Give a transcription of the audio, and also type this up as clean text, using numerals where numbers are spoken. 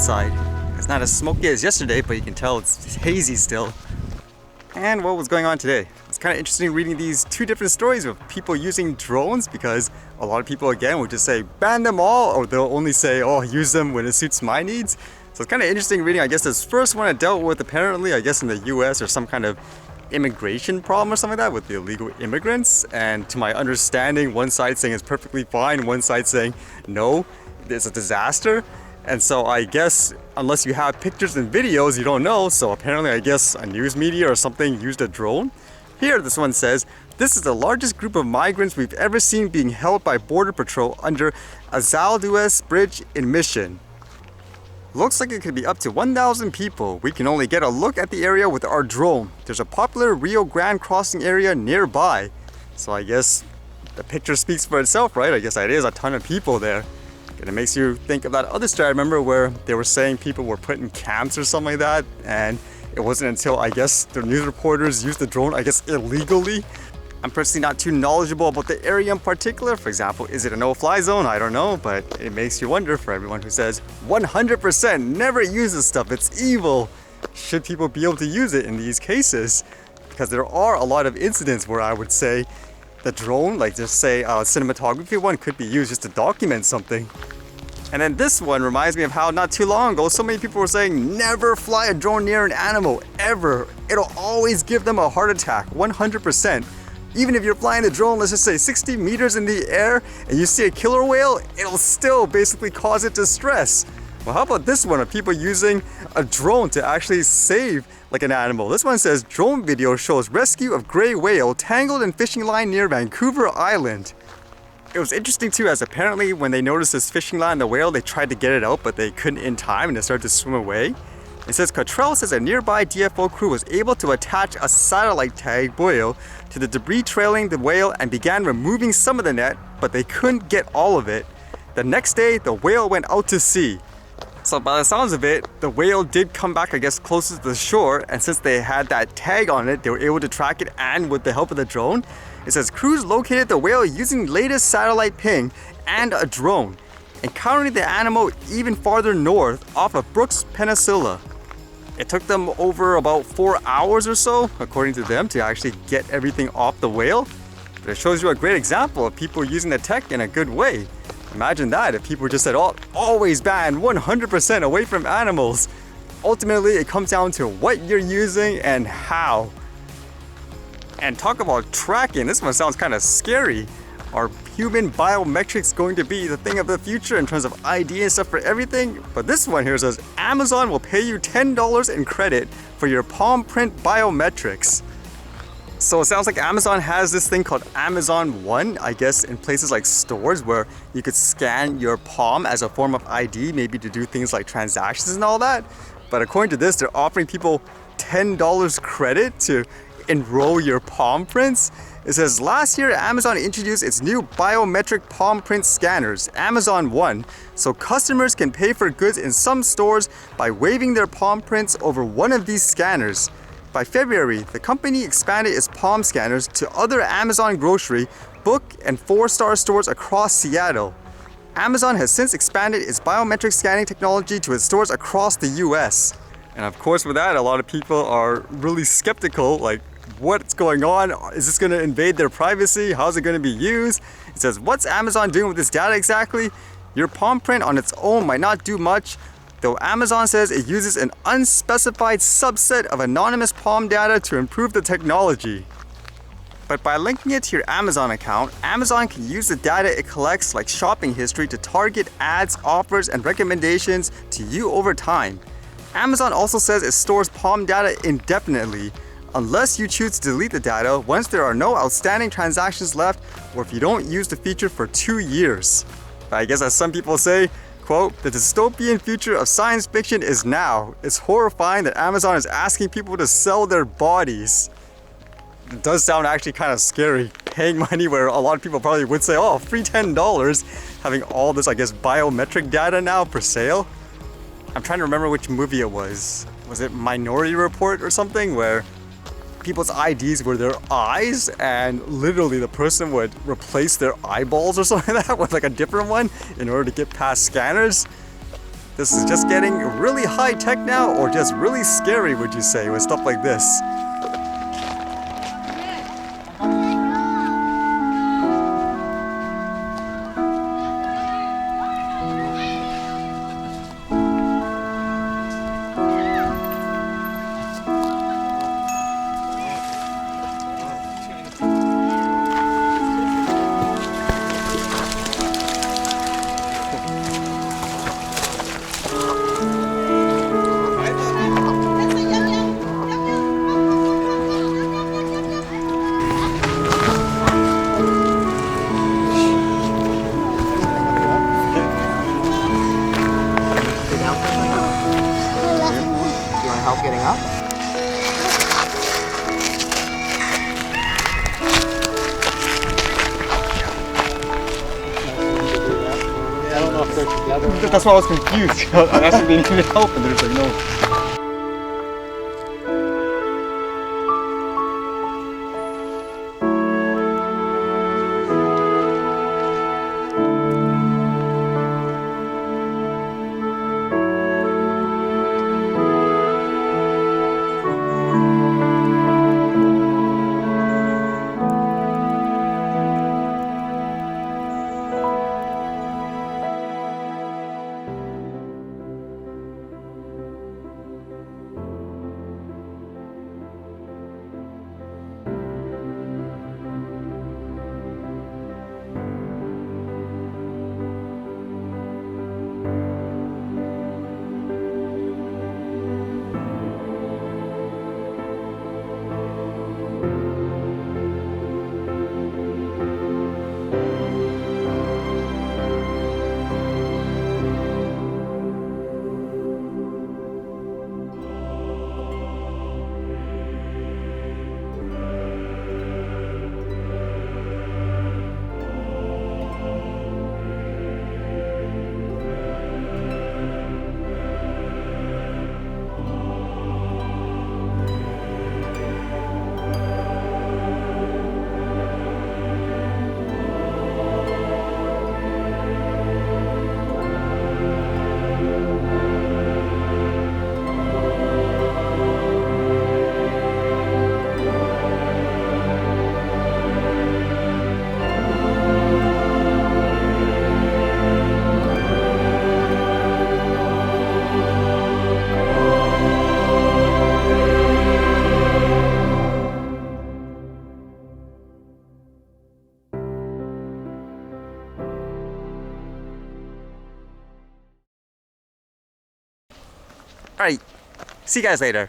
outside. It's not as smoky as yesterday, but you can tell it's hazy still. And what was going on today? It's kind of interesting reading these two different stories of people using drones, because a lot of people again would just say ban them all, or they'll only say, oh, use them when it suits my needs. So it's kind of interesting reading. I guess this first one I dealt with apparently, I guess in the US, or some kind of immigration problem or something like that with the illegal immigrants. And to my understanding, one side saying it's perfectly fine, one side saying no, it's a disaster. And so I guess unless you have pictures and videos, you don't know. So apparently I guess a news media or something used a drone. Here this one says, this is the largest group of migrants we've ever seen being held by Border Patrol under Azalduas Bridge in Mission. Looks like it could be up to 1,000 people. We can only get a look at the area with our drone. There's a popular Rio Grande crossing area nearby. So I guess the picture speaks for itself, right? I guess that is a ton of people there. And it makes you think of that other story I remember where they were saying people were put in camps or something like that, and it wasn't until I guess the news reporters used the drone, I guess illegally. I'm personally not too knowledgeable about the area in particular. For example, is it a no-fly zone? I don't know, but it makes you wonder for everyone who says 100% never use this stuff, it's evil. Should people be able to use it in these cases? Because there are a lot of incidents where I would say the drone, like just say a cinematography one, could be used just to document something. And then this one reminds me of how not too long ago so many people were saying never fly a drone near an animal, ever. It'll always give them a heart attack, 100%. Even if you're flying the drone, let's just say 60 meters in the air, and you see a killer whale, it'll still basically cause it distress. Well, how about this one of people using a drone to actually save like an animal? This one says drone video shows rescue of gray whale tangled in fishing line near Vancouver Island. It was interesting too, as apparently when they noticed this fishing line, the whale, they tried to get it out, but they couldn't in time and it started to swim away. It says Cottrell says a nearby DFO crew was able to attach a satellite tag buoy to the debris trailing the whale and began removing some of the net, but they couldn't get all of it. The next day, the whale went out to sea. So by the sounds of it, the whale did come back, I guess, closer to the shore, and since they had that tag on it, they were able to track it, and with the help of the drone, it says crews located the whale using latest satellite ping and a drone, encountering the animal even farther north off of Brooks Peninsula. It took them over about 4 hours or so, according to them, to actually get everything off the whale. But it shows you a great example of people using the tech in a good way. Imagine that if people just said, oh, always ban 100% away from animals. Ultimately, it comes down to what you're using and how. And talk about tracking, this one sounds kind of scary. Are human biometrics going to be the thing of the future in terms of ID and stuff for everything? But this one here says Amazon will pay you $10 in credit for your palm print biometrics. So it sounds like Amazon has this thing called Amazon One, I guess in places like stores where you could scan your palm as a form of ID, maybe to do things like transactions and all that. But according to this, they're offering people $10 credit to enroll your palm prints. It says last year Amazon introduced its new biometric palm print scanners, Amazon One, so customers can pay for goods in some stores by waving their palm prints over one of these scanners. By February, the company expanded its palm scanners to other Amazon grocery, book, and 4-star stores across Seattle. Amazon has since expanded its biometric scanning technology to its stores across the US. And of course with that, a lot of people are really skeptical, like, what's going on? Is this going to invade their privacy? How's it going to be used? It says, what's Amazon doing with this data exactly? Your palm print on its own might not do much, though Amazon says it uses an unspecified subset of anonymous palm data to improve the technology. But by linking it to your Amazon account, Amazon can use the data it collects like shopping history to target ads, offers, and recommendations to you over time. Amazon also says it stores palm data indefinitely, unless you choose to delete the data once there are no outstanding transactions left, or if you don't use the feature for 2 years. But I guess as some people say, quote, the dystopian future of science fiction is now. It's horrifying that Amazon is asking people to sell their bodies. It does sound actually kind of scary, paying money where a lot of people probably would say, oh, free $10, having all this, I guess, biometric data now for sale. I'm trying to remember which movie it was. Was it Minority Report or something, where people's IDs were their eyes, and literally the person would replace their eyeballs or something like that with like a different one in order to get past scanners. this is just getting really high tech now, or just really scary, would you say, with stuff like this? Help getting up? I don't know if they're together. That's why I was confused. I asked if they needed help, and they're just like, no. Alright, see you guys later.